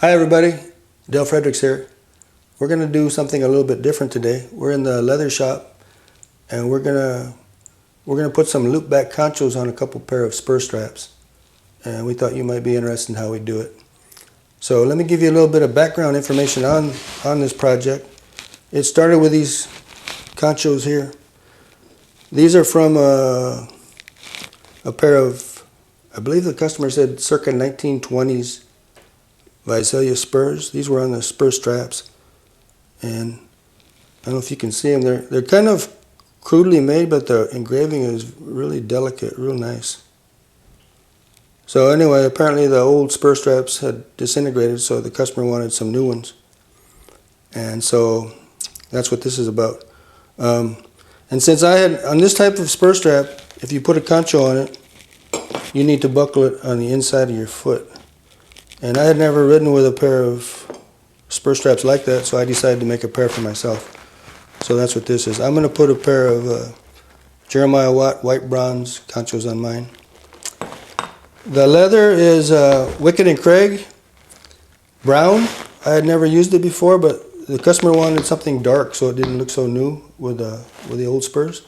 Hi everybody, Dale Fredericks here. We're going to do something a little bit different today. We're in the leather shop and we're gonna put some loopback conchos on a couple pair of spur straps. And we thought you might be interested in how we do it. So let me give you a little bit of background information on this project. It started with these conchos here. These are from a pair of, I believe the customer said circa 1920s Visalia spurs. These were on the spur straps, and I don't know if you can see them. They're kind of crudely made, but the engraving is really delicate, real nice. So anyway, apparently the old spur straps had disintegrated, so the customer wanted some new ones, and so that's what this is about. And since I had on this type of spur strap, if you put a concho on it, you need to buckle it on the inside of your foot. And I had never ridden with a pair of spur straps like that, so I decided to make a pair for myself. So that's what this is. I'm going to put a pair of Jeremiah Watt white bronze conchos on mine. The leather is Wicked and Craig brown. I had never used it before, but the customer wanted something dark so it didn't look so new with the old spurs.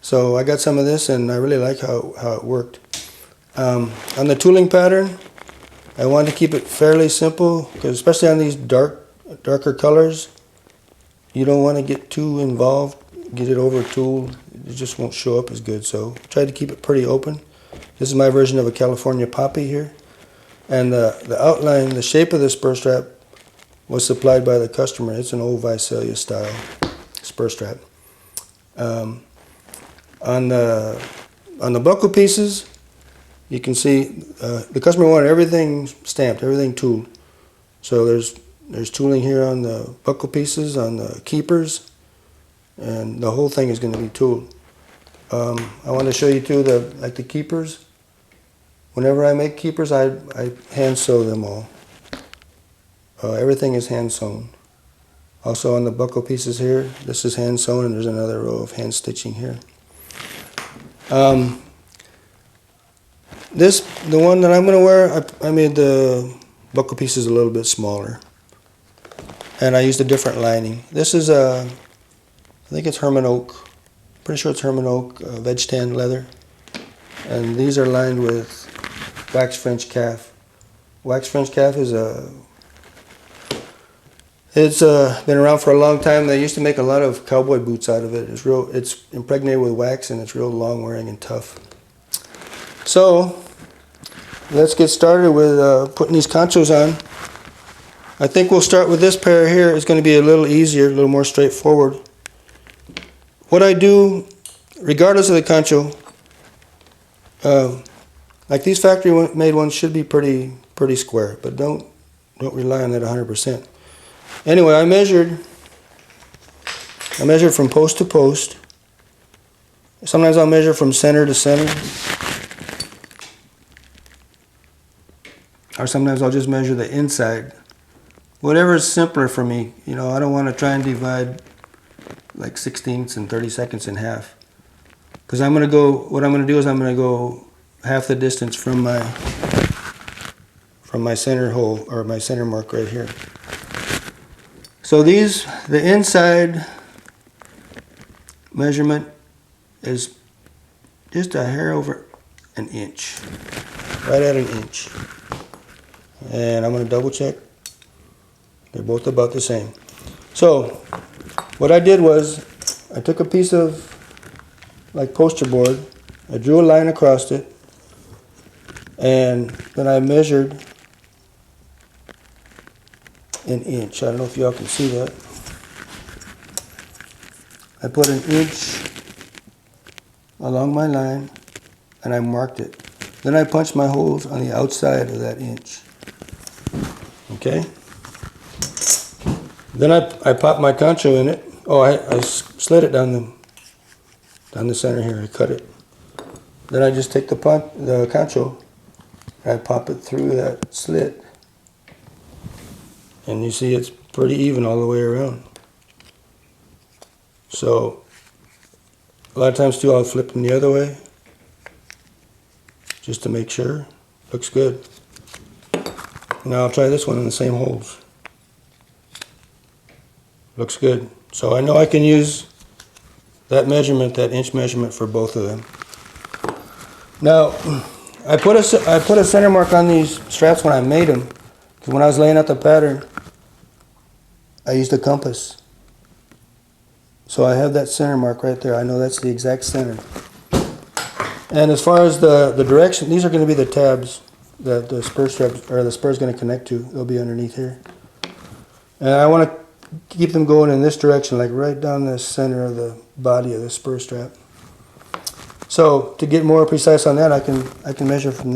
So I got some of this, and I really like how it worked. On the tooling pattern, I wanted to keep it fairly simple, because especially on these darker colors, you don't want to get too involved, get it over tooled. It just won't show up as good. So try to keep it pretty open. This is my version of a California poppy here. And the outline, the shape of the spur strap was supplied by the customer. It's an old Visalia style spur strap. On the buckle pieces, you can see the customer wanted everything stamped, everything tooled. So there's tooling here on the buckle pieces, on the keepers, and the whole thing is going to be tooled. I want to show you too the keepers. Whenever I make keepers, I hand sew them all. Everything is hand sewn. Also on the buckle pieces here, this is hand sewn, and there's another row of hand stitching here. The one that I'm going to wear, I made the buckle pieces a little bit smaller, and I used a different lining. This is I think it's Herman Oak. Pretty sure it's Herman Oak veg tan leather, and these are lined with wax French calf. Wax French calf is it's been around for a long time. They used to make a lot of cowboy boots out of it. It's impregnated with wax, and it's real long wearing and tough. So let's get started with putting these conchos on. I think we'll start with this pair here. It's going to be a little easier, a little more straightforward. What I do, regardless of the concho, like these factory made ones should be pretty square, but don't rely on that 100%. Anyway, I measured from post to post. Sometimes I'll measure from center to center. Or sometimes I'll just measure the inside. Whatever is simpler for me. You know, I don't want to try and divide like 16ths and 32nds in half. Because what I'm going to do is I'm going to go half the distance from my center hole, or my center mark right here. So the inside measurement is just a hair over an inch. Right at an inch. And I'm going to double check. They're both about the same. So what I did was I took a piece of like poster board, I drew a line across it, and then I measured an inch. I don't know if y'all can see that. I put an inch along my line and I marked it. Then I punched my holes on the outside of that inch. Okay. Then I popped my concho in it. Oh, I slid it down the center here. I cut it. Then I just take the concho and I pop it through that slit. And you see it's pretty even all the way around. So a lot of times too, I'll flip them the other way just to make sure. Looks good. Now I'll try this one in the same holes. Looks good. So I know I can use that measurement, that inch measurement for both of them. Now, I put a center mark on these straps when I made them, because when I was laying out the pattern, I used a compass. So I have that center mark right there. I know that's the exact center. And as far as the direction, these are going to be the tabs that the spur strap or the spur is going to connect to. They'll be underneath here. And I want to keep them going in this direction, like right down the center of the body of the spur strap. So to get more precise on that, I can measure from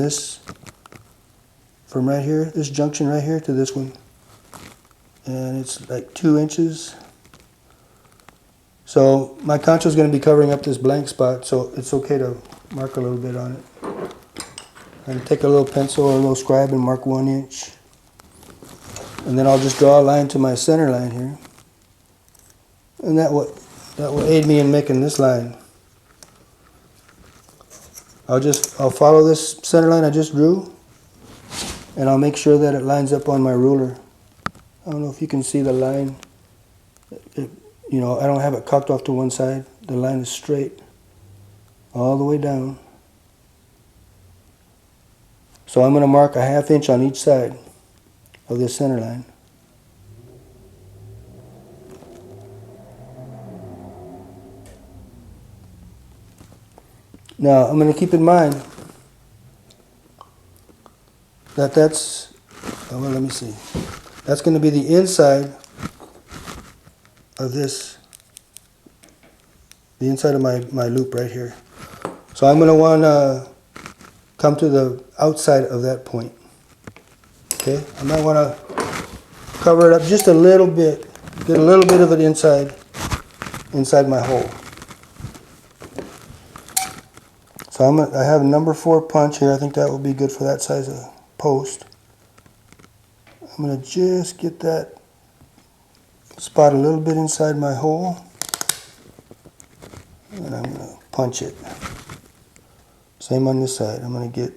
right here, this junction right here to this one, and it's like 2 inches. So my concho is going to be covering up this blank spot, so it's okay to mark a little bit on it. And take a little pencil or a little scribe and mark 1 inch. And then I'll just draw a line to my center line here. And that will aid me in making this line. I'll follow this center line I just drew, and I'll make sure that it lines up on my ruler. I don't know if you can see the line. You know, I don't have it cocked off to one side. The line is straight all the way down. So I'm going to mark a 1/2 inch on each side of this center line. Now I'm going to keep in mind that well, let me see. That's going to be the inside of this, the inside of my loop right here. So I'm going to want to come to the outside of that point. Okay, I might want to cover it up just a little bit, get a little bit of it inside my hole. So I have a number 4 punch here. I think that will be good for that size of post. I'm going to just get that spot a little bit inside my hole, and I'm going to punch it. Same on this side. I'm going to get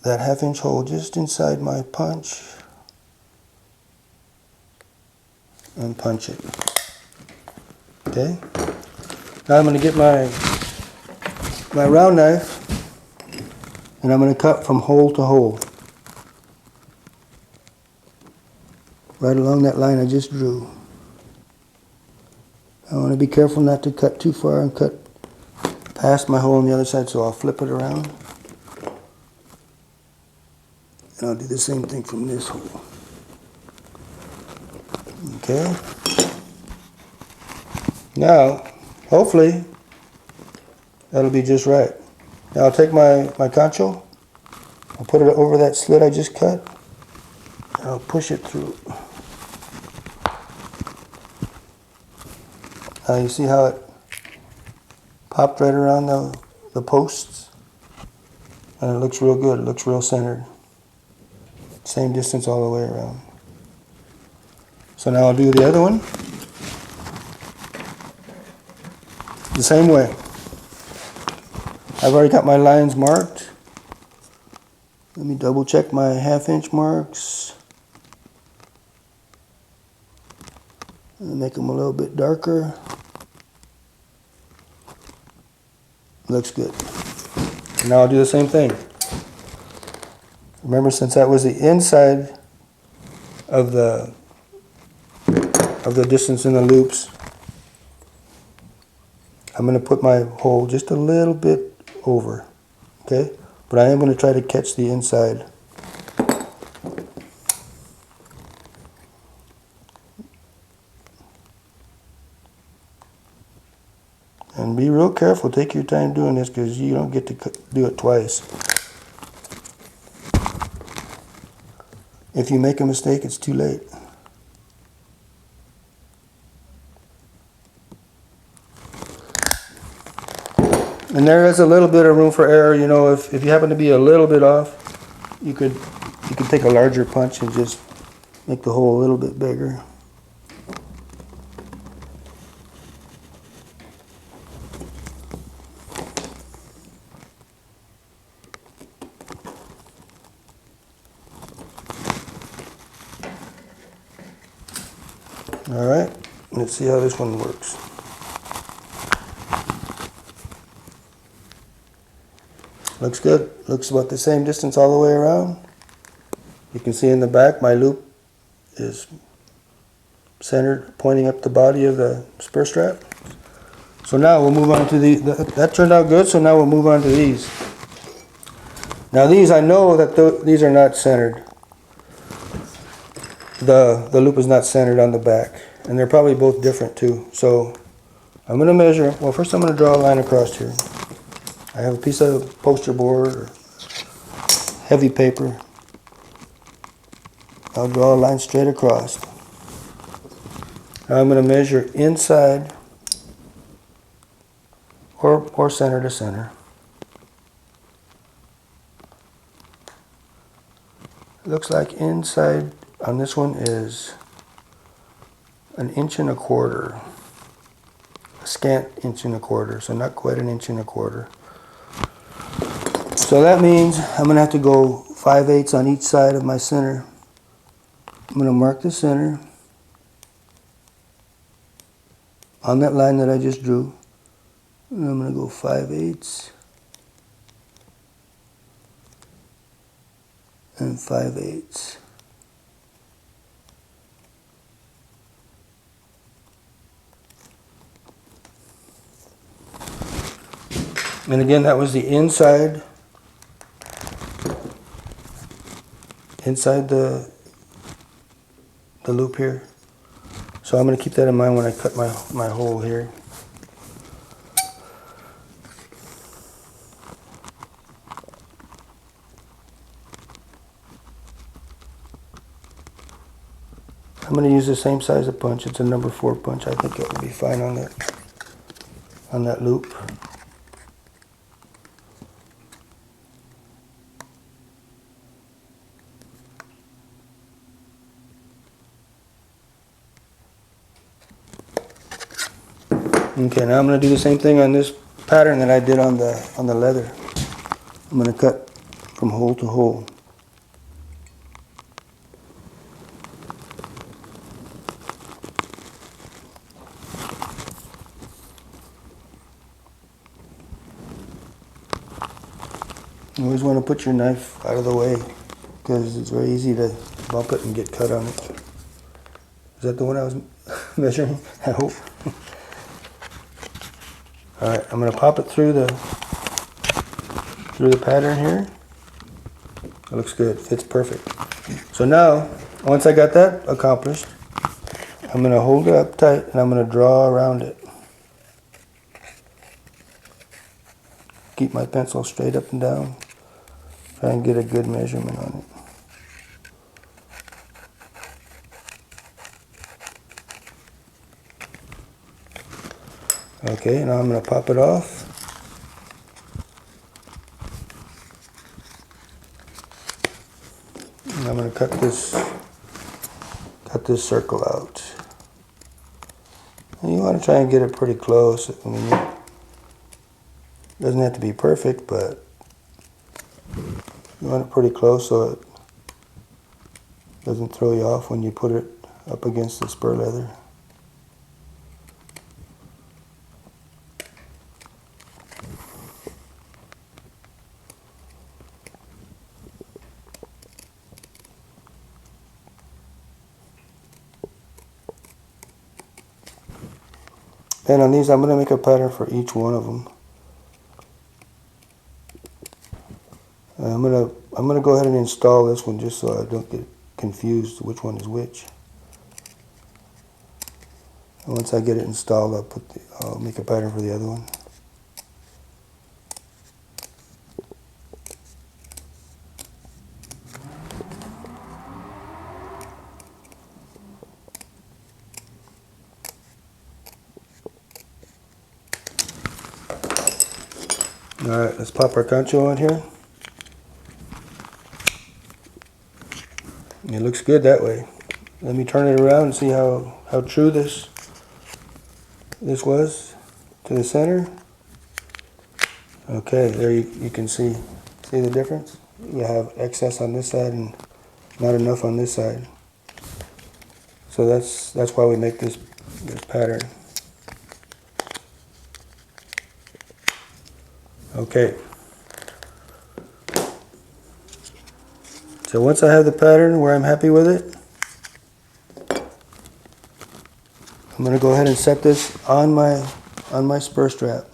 that 1/2 inch hole just inside my punch and punch it. Okay. Now I'm going to get my round knife, and I'm going to cut from hole to hole right along that line I just drew. I want to be careful not to cut too far and cut past my hole on the other side, so I'll flip it around, and I'll do the same thing from this hole. Okay. Now, hopefully, that'll be just right. Now I'll take my concho, I'll put it over that slit I just cut, and I'll push it through. Now you see how it popped right around the posts? And it looks real good, it looks real centered. Same distance all the way around. So now I'll do the other one the same way. I've already got my lines marked. Let me double check my 1/2 inch marks and make them a little bit darker. Looks good. And now I'll do the same thing. Remember, since that was the inside of the distance in the loops, I'm going to put my hole just a little bit over, okay? But I am going to try to catch the inside. And be real careful, take your time doing this, because you don't get to do it twice. If you make a mistake, it's too late. And there is a little bit of room for error, you know, if you happen to be a little bit off, you could take a larger punch and just make the hole a little bit bigger. All right, let's see how this one works. Looks good. Looks about the same distance all the way around. You can see in the back my loop is centered, pointing up the body of the spur strap. So now we'll move on to that turned out good, so now we'll move on to these. Now these, I know that these are not centered. The loop is not centered on the back, and they're probably both different too. So I'm going to measure. Well, first I'm going to draw a line across here. I have a piece of poster board or heavy paper. I'll draw a line straight across. Now I'm going to measure inside or center to center. It looks like inside on this one is 1.25 inches. A scant 1.25 inches, so not quite 1.25 inches. So that means I'm going to have to go 5/8 on each side of my center. I'm going to mark the center on that line that I just drew. And I'm going to go 5/8 and 5/8. And again, that was the inside the loop here. So I'm going to keep that in mind when I cut my hole here. I'm going to use the same size of punch. It's a number 4 punch. I think it will be fine on that loop. Okay, now I'm going to do the same thing on this pattern that I did on the leather. I'm going to cut from hole to hole. You always want to put your knife out of the way because it's very easy to bump it and get cut on it. Is that the one I was measuring? I hope. Alright, I'm going to pop it through the pattern here. It looks good, fits perfect. So now, once I got that accomplished, I'm going to hold it up tight and I'm going to draw around it. Keep my pencil straight up and down. Try and get a good measurement on it. Okay, now I'm going to pop it off. And I'm going to cut this circle out. And you want to try and get it pretty close. I mean, it doesn't have to be perfect, but you want it pretty close so it doesn't throw you off when you put it up against the spur leather. And on these, I'm going to make a pattern for each one of them. I'm gonna go ahead and install this one just so I don't get confused which one is which. And once I get it installed, I'll make a pattern for the other one. Alright, let's pop our concho on here. It looks good that way. Let me turn it around and see how true this was to the center. Okay, there you can see the difference? You have excess on this side and not enough on this side. So that's why we make this pattern. Okay. So once I have the pattern where I'm happy with it, I'm going to go ahead and set this on my spur strap.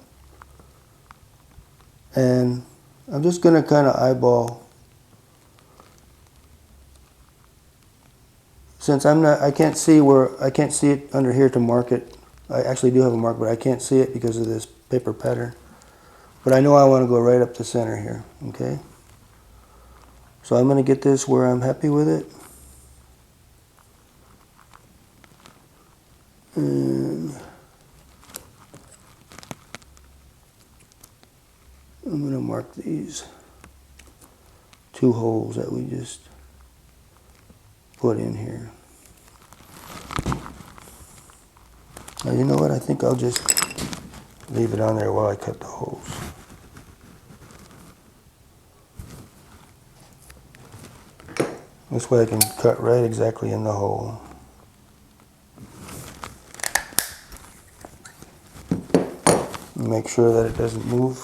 And I'm just going to kind of eyeball. Since I can't see it under here to mark it. I actually do have a mark, but I can't see it because of this paper pattern. But I know I want to go right up the center here, okay? So I'm going to get this where I'm happy with it. And I'm going to mark these 2 holes that we just put in here. Now you know what, I think I'll just leave it on there while I cut the holes. This way I can cut right exactly in the hole. Make sure that it doesn't move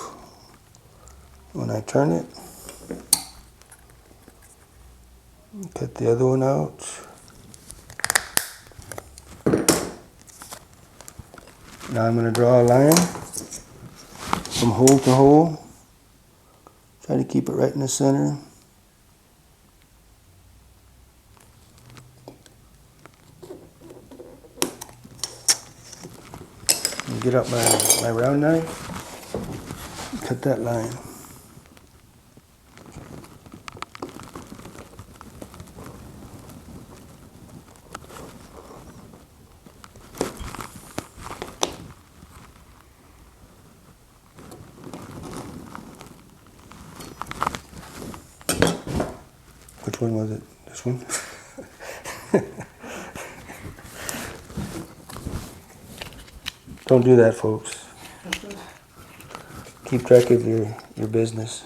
when I turn it. Cut the other one out. Now I'm going to draw a line from hole to hole. Try to keep it right in the center. And get out my round knife. Cut that line. Which one was it? This one? Don't do that, folks. Keep track of your business.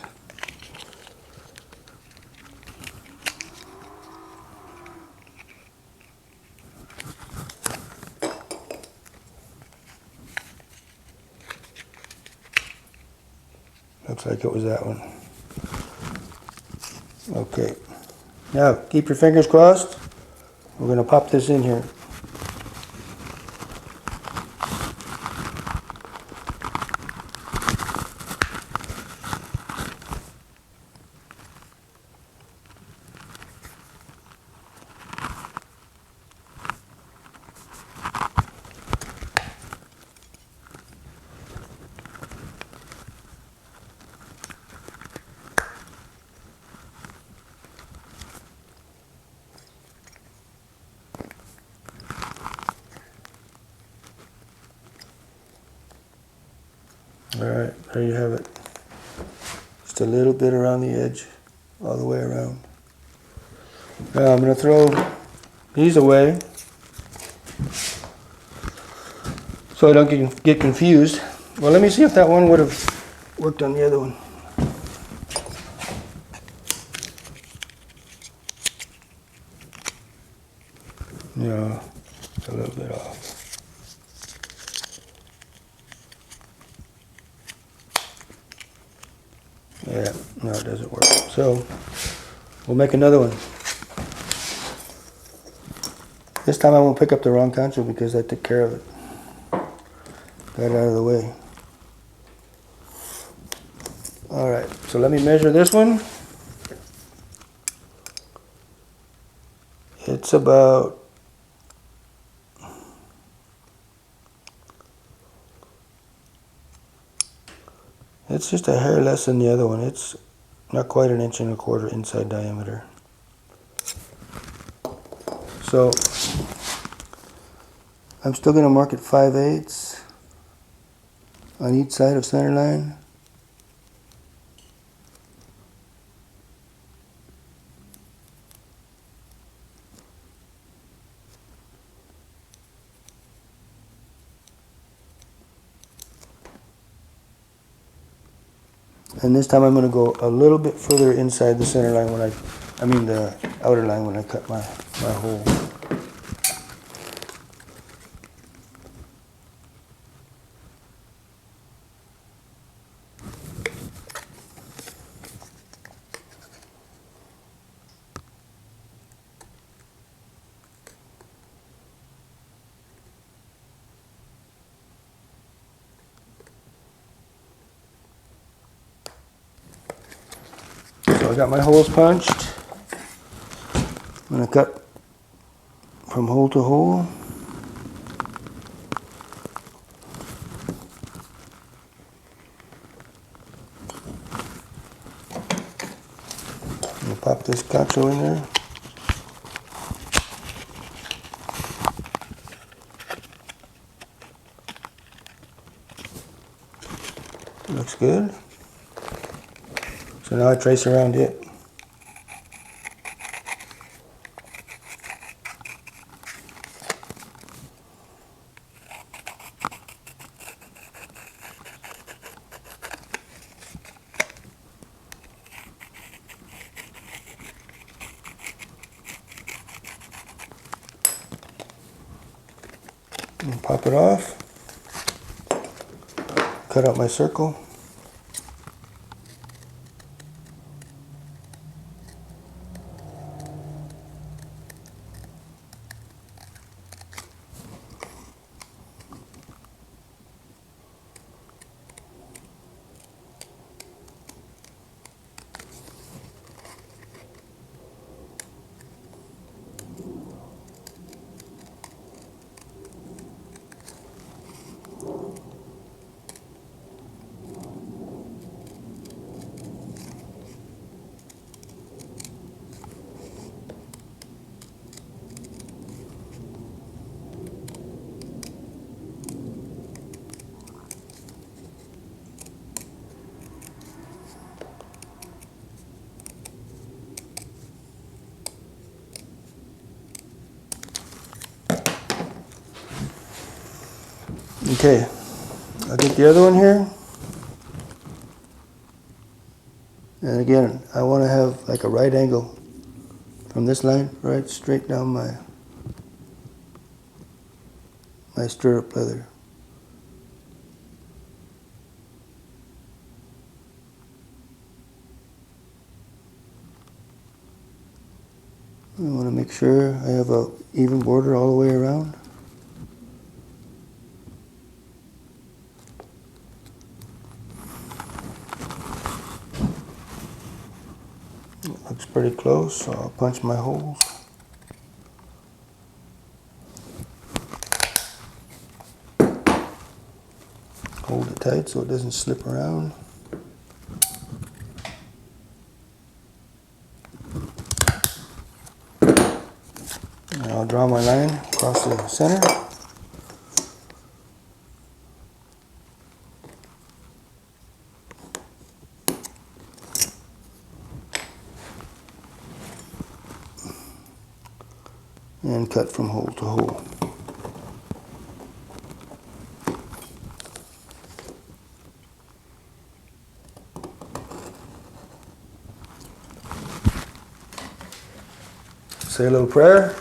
Looks like it was that one. Okay. Now, keep your fingers crossed. We're going to pop this in here. Alright, there you have it. Just a little bit around the edge, all the way around. Now I'm going to throw these away so I don't get confused. Well, let me see if that one would have worked on the other one. Yeah, it's a little bit off. Yeah, no, it doesn't work. So, we'll make another one. This time I won't pick up the wrong concho because I took care of it. Got it out of the way. Alright, so let me measure this one. It's about it's just a hair less than the other one. It's not quite 1.25 inches inside diameter. So I'm still going to mark it 5/8 on each side of center line. And this time I'm going to go a little bit further inside the center line when I mean the outer line when I cut my hole. So I got my holes punched. I'm going to cut from hole to hole. I'm going to pop this concho in there. Looks good. So now I trace around it. And pop it off. Cut out my circle. Okay, I'll get the other one here. And again, I want to have like a right angle from this line right straight down my stirrup leather. I want to make sure I have a even border all the way around. Looks pretty close, so I'll punch my holes. Hold it tight so it doesn't slip around. And I'll draw my line across the center. And cut from hole to hole. Say a little prayer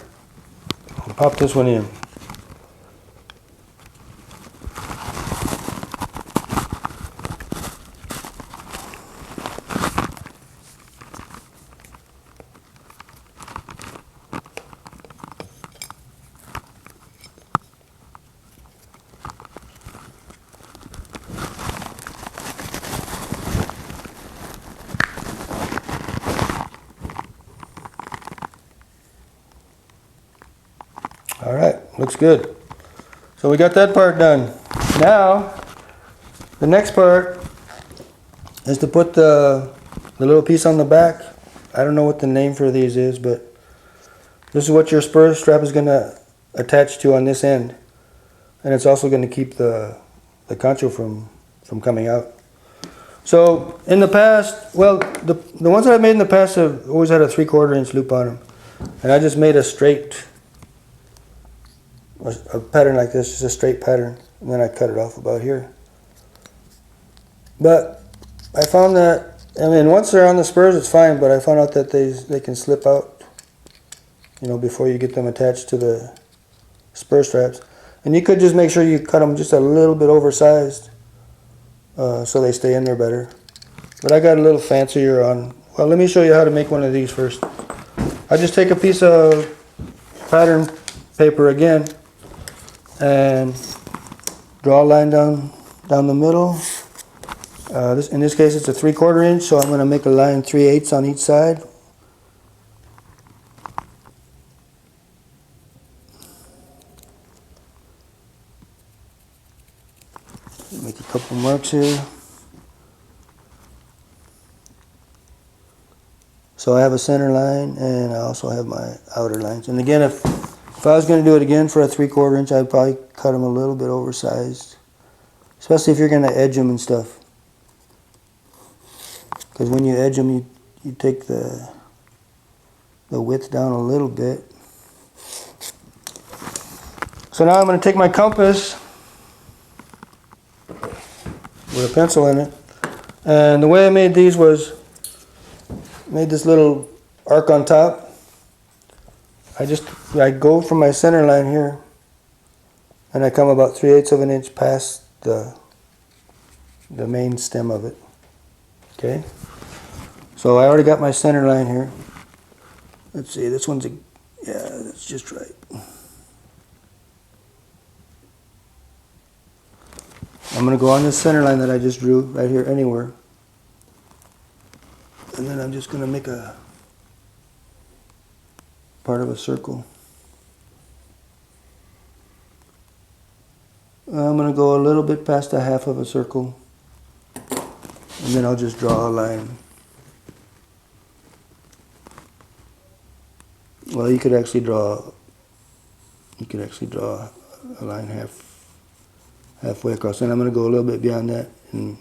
and pop this one in. All right, looks good. So we got that part done. Now, the next part is to put the little piece on the back. I don't know what the name for these is, but this is what your spur strap is going to attach to on this end. And it's also going to keep the concho from coming out. So in the past, well, the ones that I've made in the past have always had a 3/4 inch loop on them. And I just made a straight, a pattern like this, just a straight pattern, and then I cut it off about here. But I found that, I mean, once they're on the spurs it's fine, but I found out that they can slip out, you know, before you get them attached to the spur straps. And you could just make sure you cut them just a little bit oversized so they stay in there better. But I got a little fancier on, well, let me show you how to make one of these first. I just take a piece of pattern paper again and draw a line down the middle, In this case it's a 3/4 inch, so I'm going to make a line 3/8 on each side. Make a couple marks here. So I have a center line and I also have my outer lines. And again, if I was going to do it again for a 3/4 inch, I'd probably cut them a little bit oversized. Especially if you're going to edge them and stuff. Because when you edge them, you take the width down a little bit. So now I'm going to take my compass with a pencil in it. And the way I made these was, made this little arc on top. I go from my center line here and I come about 3/8 of an inch past the main stem of it. Okay, so I already got my center line here. Let's see, this one's yeah, that's just right. I'm going to go on this center line that I just drew right here anywhere. And then I'm just going to make a part of a circle. I'm going to go a little bit past a half of a circle. And then I'll just draw a line. Well, you could actually draw a line halfway across. And I'm going to go a little bit beyond that and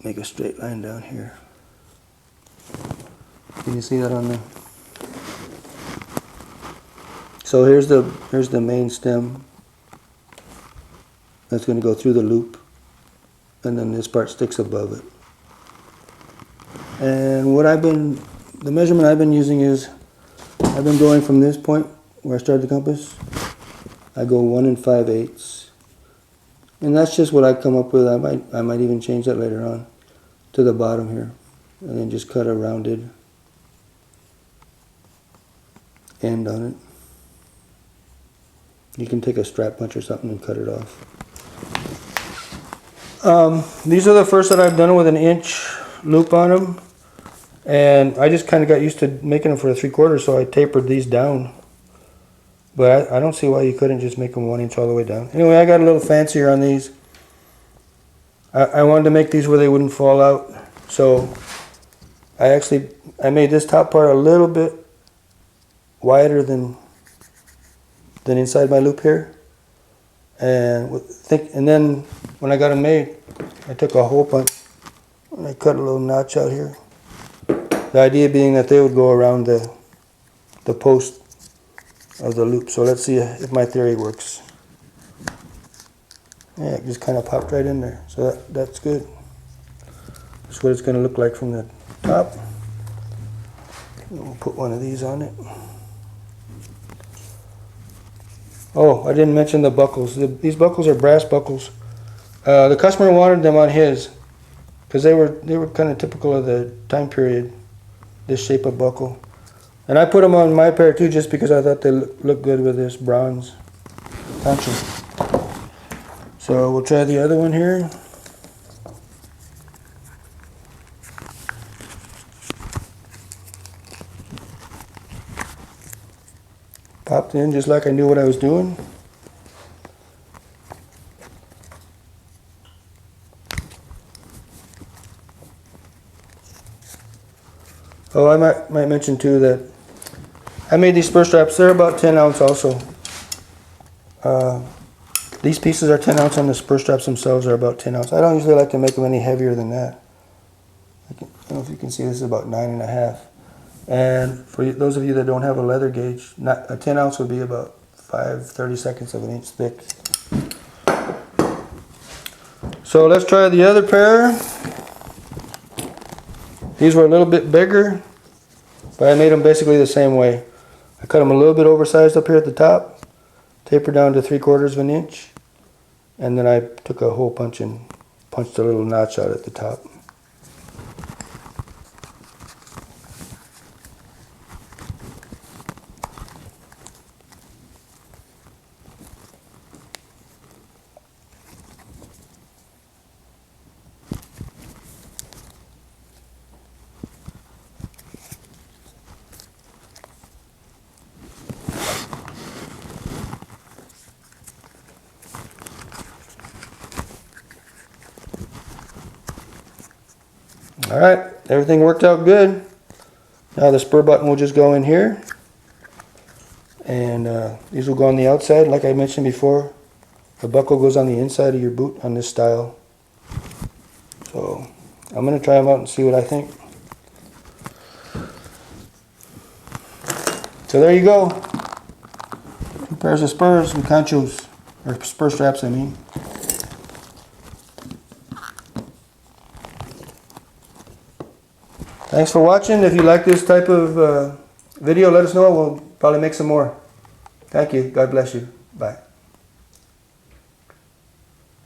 make a straight line down here. Can you see that on there? So here's the main stem. That's going to go through the loop, and then this part sticks above it. And the measurement I've been using is, I've been going from this point where I started the compass. I go 1 5/8, and that's just what I come up with. I might even change that later on to the bottom here, and then just cut a rounded end on it. You can take a strap punch or something and cut it off. These are the first that I've done with an inch loop on them, and I just kind of got used to making them for a 3/4, so I tapered these down. But I don't see why you couldn't just make them 1 inch all the way down. Anyway, I got a little fancier on these. I wanted to make these where they wouldn't fall out, so I made this top part a little bit wider than inside my loop here. And then when I got them made, I took a hole punch and I cut a little notch out here. The idea being that they would go around the post of the loop. So let's see if my theory works. Yeah, it just kind of popped right in there. So that's good. That's what it's going to look like from the top. And we'll put one of these on it. Oh, I didn't mention the buckles. These buckles are brass buckles. The customer wanted them on his because they were kind of typical of the time period, this shape of buckle. And I put them on my pair too just because I thought they looked good with this bronze Concho. So we'll try the other one here. Popped in just like I knew what I was doing. Oh, I might mention too that I made these spur straps. They're about 10 ounce also. These pieces are 10 ounce and the spur straps themselves are about 10 ounce. I don't usually like to make them any heavier than that. I don't know if you can see, this is about 9.5. And for those of you that don't have a leather gauge, a 10 ounce would be about 5/32 of an inch thick. So let's try the other pair. These were a little bit bigger, but I made them basically the same way. I cut them a little bit oversized up here at the top, tapered down to 3/4 of an inch, and then I took a hole punch and punched a little notch out at the top. All right, everything worked out good. Now the spur button will just go in here. And these will go on the outside. Like I mentioned before, the buckle goes on the inside of your boot on this style. So I'm going to try them out and see what I think. So there you go. 2 pairs of spurs and conchos, or spur straps I mean. Thanks for watching. If you like this type of video, let us know. We'll probably make some more. Thank you. God bless you. Bye.